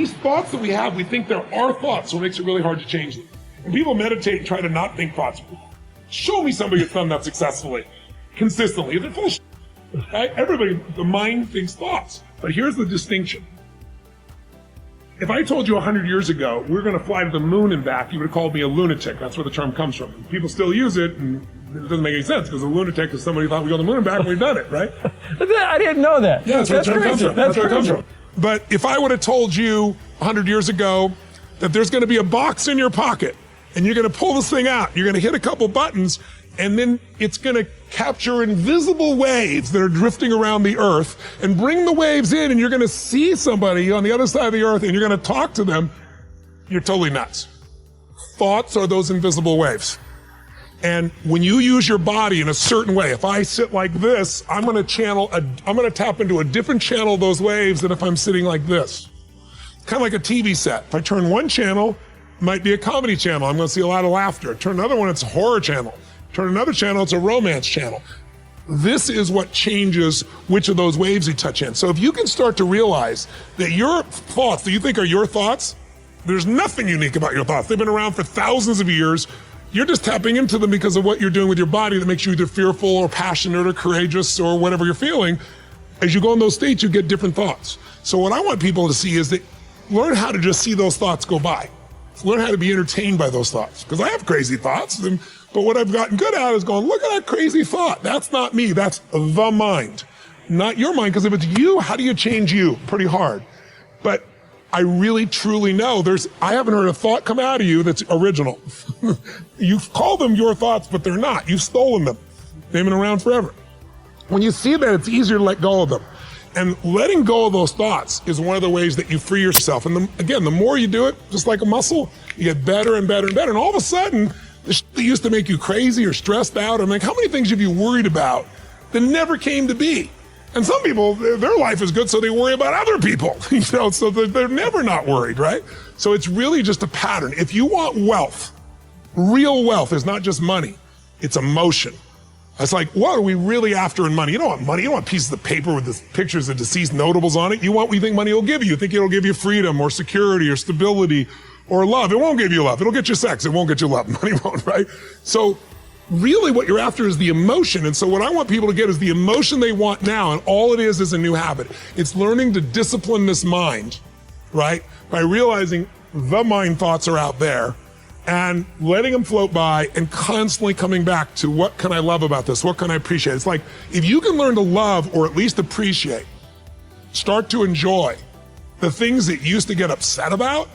These thoughts that we have, we think they're our thoughts, so it makes it really hard to change them. And people meditate and try to not think thoughts. Show me somebody that's done that successfully, consistently. They're full of shit. Right? Everybody, the mind thinks thoughts. But here's the distinction. If I told you 100 years ago we're going to fly to the moon and back, you would have called me a lunatic. That's where the term comes from. People still use it, and it doesn't make any sense because a lunatic is somebody who thought we go to the moon and back and we've done it, right? I didn't know that. Yeah, that's where the term comes from. That's where it comes from. But if I would have told you 100 years ago that there's going to be a box in your pocket and you're going to pull this thing out, you're going to hit a couple buttons, and then it's going to capture invisible waves that are drifting around the earth and bring the waves in, and you're going to see somebody on the other side of the earth and you're going to talk to them, you're totally nuts. Thoughts are those invisible waves. And when you use your body in a certain way, if I sit like this, I'm going to tap into a different channel of those waves than if I'm sitting like this. Kind of like a TV set. If I turn one channel, it might be a comedy channel. I'm going to see a lot of laughter. Turn another one, it's a horror channel. Turn another channel, it's a romance channel. This is what changes which of those waves you touch in. So if you can start to realize that your thoughts that you think are your thoughts, there's nothing unique about your thoughts. They've been around for thousands of years. You're just tapping into them because of what you're doing with your body that makes you either fearful or passionate or courageous or whatever you're feeling. As you go in those states, you get different thoughts. So what I want people to see is that learn how to just see those thoughts go by. Learn how to be entertained by those thoughts. Because I have crazy thoughts, but what I've gotten good at is going, look at that crazy thought. That's not me, that's the mind. Not your mind, because if it's you, how do you change you? Pretty hard. But I really truly know I haven't heard a thought come out of you that's original. You've called them your thoughts, but they're not. You've stolen them. They've been around forever. When you see that, it's easier to let go of them. And letting go of those thoughts is one of the ways that you free yourself. And again, the more you do it, just like a muscle, you get better and better and better. And all of a sudden, the shit that used to make you crazy or stressed out, I'm like, how many things have you worried about that never came to be? And some people, their life is good, so they worry about other people, so they're never not worried, right? So it's really just a pattern. If you want wealth, real wealth is not just money, it's emotion. It's like, what are we really after in money? You don't want money, you don't want pieces of paper with the pictures of deceased notables on it. You want what you think money will give you. You think it'll give you freedom or security or stability or love. It won't give you love. It'll get you sex. It won't get you love. Money won't, right? So really what you're after is the emotion. And so what I want people to get is the emotion they want now, and all it is a new habit. It's learning to discipline this mind, right? By realizing the mind thoughts are out there and letting them float by and constantly coming back to what can I love about this? What can I appreciate? It's like, if you can learn to love or at least appreciate, start to enjoy the things that you used to get upset about,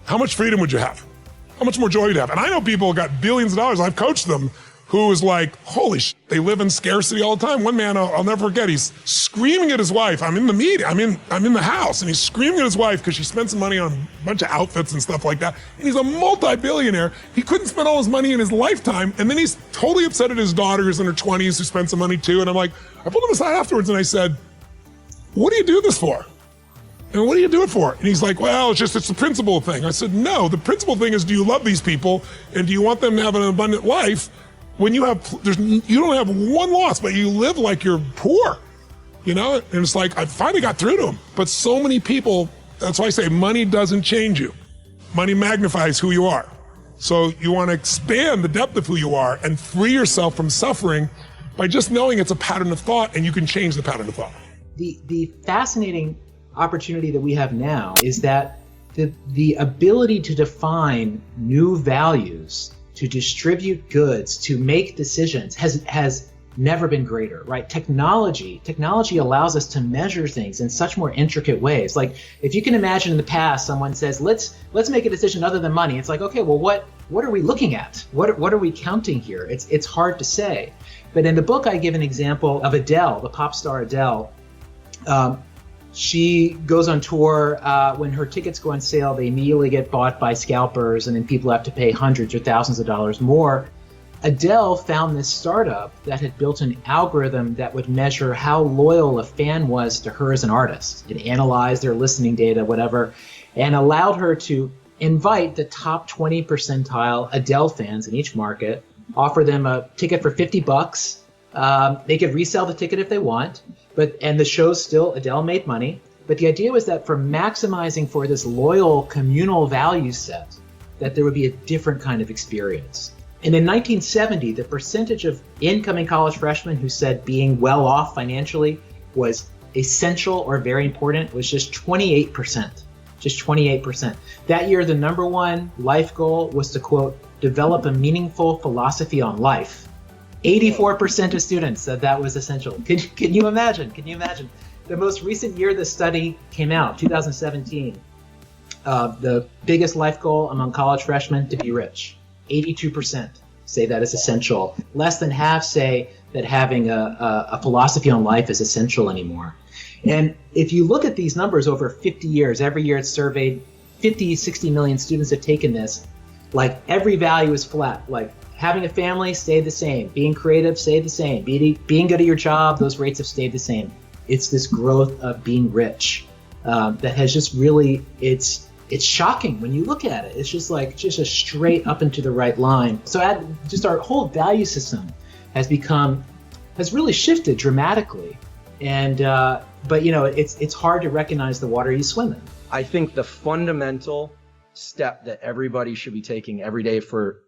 how much freedom would you have? How much more joy would you have? And I know people who got billions of dollars, I've coached them, who is like, holy shit, they live in scarcity all the time. One man, I'll never forget, he's screaming at his wife. I'm in the meeting, I'm in the house, and he's screaming at his wife because she spent some money on a bunch of outfits and stuff like that. And he's a multi-billionaire. He couldn't spend all his money in his lifetime. And then he's totally upset at his daughter who's in her 20s who spent some money too. And I'm like, I pulled him aside afterwards and I said, what do you do this for? And what do you do it for? And he's like, well, it's the principal thing. I said, no, the principal thing is, do you love these people? And do you want them to have an abundant life? When you don't have one loss, but you live like you're poor, And it's like, I finally got through to him. But so many people, that's why I say money doesn't change you. Money magnifies who you are. So you want to expand the depth of who you are and free yourself from suffering by just knowing it's a pattern of thought, and you can change the pattern of thought. The fascinating opportunity that we have now is that the ability to define new values, to distribute goods, to make decisions has never been greater, right? Technology allows us to measure things in such more intricate ways. Like, if you can imagine in the past, someone says, let's make a decision other than money. It's like, okay, well, what are we looking at? What are we counting here? It's hard to say. But in the book, I give an example of Adele, the pop star Adele. She goes on tour. When her tickets go on sale, they immediately get bought by scalpers, and then people have to pay hundreds or thousands of dollars more. Adele found this startup that had built an algorithm that would measure how loyal a fan was to her as an artist. It analyzed their listening data, whatever, and allowed her to invite the top 20 percentile Adele fans in each market, offer them a ticket for $50. They could resell the ticket if they want. And the show's still, Adele made money, But the idea was that for maximizing for this loyal communal value set, that there would be a different kind of experience. And in 1970, the percentage of incoming college freshmen who said being well off financially was essential or very important was just 28%. Just 28%. That year, the number one life goal was to, quote, develop a meaningful philosophy on life. 84% of students said that was essential. Can you imagine? Can you imagine? The most recent year the study came out, 2017, the biggest life goal among college freshmen, to be rich. 82% say that is essential. Less than half say that having a philosophy on life is essential anymore. And if you look at these numbers over 50 years, every year it's surveyed, 50, 60 million students have taken this, like every value is flat. Like having a family stayed the same, being creative stayed the same, being good at your job, those rates have stayed the same. It's this growth of being rich that has just really, it's shocking when you look at it. It's just like just a straight up and to the right line. So just our whole value system has really shifted dramatically. And but you know, it's hard to recognize the water you swim in. I think the fundamental step that everybody should be taking every day for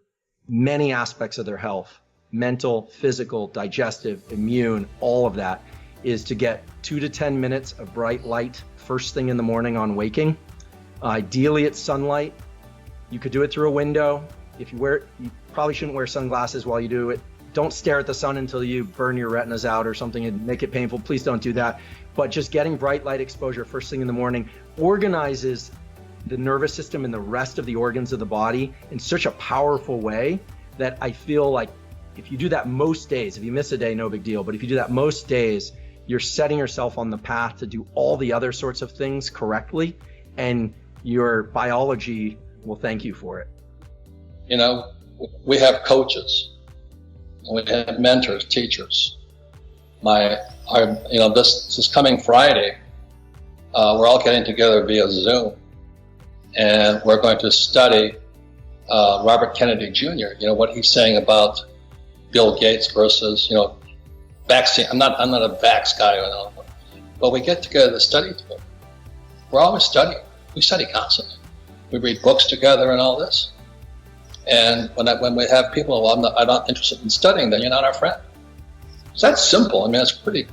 many aspects of their health, mental, physical, digestive, immune, all of that, is to get 2 to 10 minutes of bright light first thing in the morning on waking. Ideally it's sunlight. You could do it through a window. You probably shouldn't wear sunglasses while you do it. Don't stare at the sun until you burn your retinas out or something and make it painful. Please don't do that. But just getting bright light exposure first thing in the morning organizes the nervous system and the rest of the organs of the body in such a powerful way that I feel like if you do that most days, if you miss a day, no big deal. But if you do that most days, you're setting yourself on the path to do all the other sorts of things correctly, and your biology will thank you for it. You know, we have coaches, and we have mentors, teachers. This coming Friday, we're all getting together via Zoom, and we're going to study Robert Kennedy Jr. You know what he's saying about Bill Gates versus vaccine. I'm not a vax guy, but we get together to study together. We're always studying. We study constantly. We read books together and all this. And when we have people, I'm not interested in studying, then you're not our friend. So that's simple. I mean, it's pretty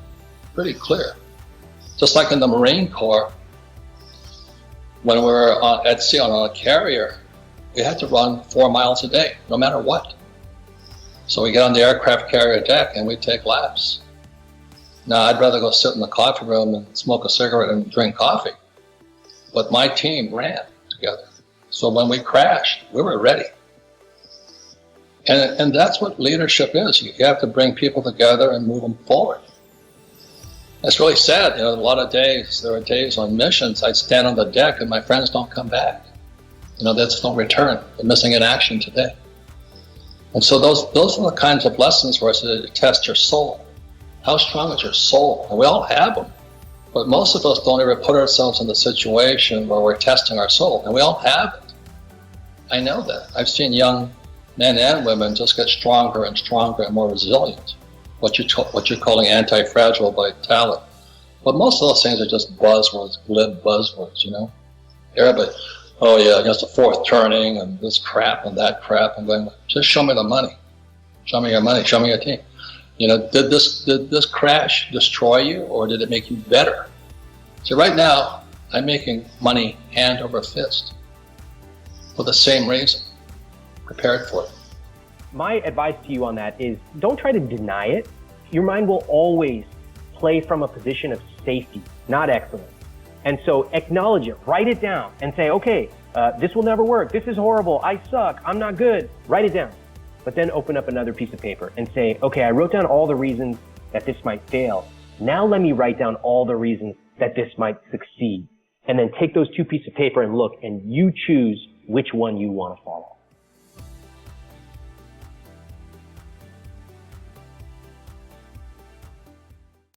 clear. Just like in the Marine Corps, when we were at sea on a carrier, we had to run 4 miles a day, no matter what. So we get on the aircraft carrier deck and we take laps. Now, I'd rather go sit in the coffee room and smoke a cigarette and drink coffee. But my team ran together. So when we crashed, we were ready. And that's what leadership is. You have to bring people together and move them forward. It's really sad. A lot of days, there are days on missions, I'd stand on the deck and my friends don't come back. They just don't return. They're missing in action today. And so those are the kinds of lessons where it's to test your soul. How strong is your soul? And we all have them. But most of us don't ever put ourselves in the situation where we're testing our soul. And we all have it. I know that. I've seen young men and women just get stronger and stronger and more resilient. What you're calling anti-fragile vitality. But most of those things are just buzzwords, glib buzzwords, Everybody, oh yeah, against the fourth turning and this crap and that crap. And going, just show me the money. Show me your money, show me your team. Did this crash destroy you or did it make you better? So right now, I'm making money hand over fist for the same reason. Prepared for it. My advice to you on that is don't try to deny it. Your mind will always play from a position of safety, not excellence. And so acknowledge it, write it down and say, okay, this will never work. This is horrible. I suck. I'm not good. Write it down. But then open up another piece of paper and say, okay, I wrote down all the reasons that this might fail. Now let me write down all the reasons that this might succeed. And then take those 2 pieces of paper and look, and you choose which one you want to follow.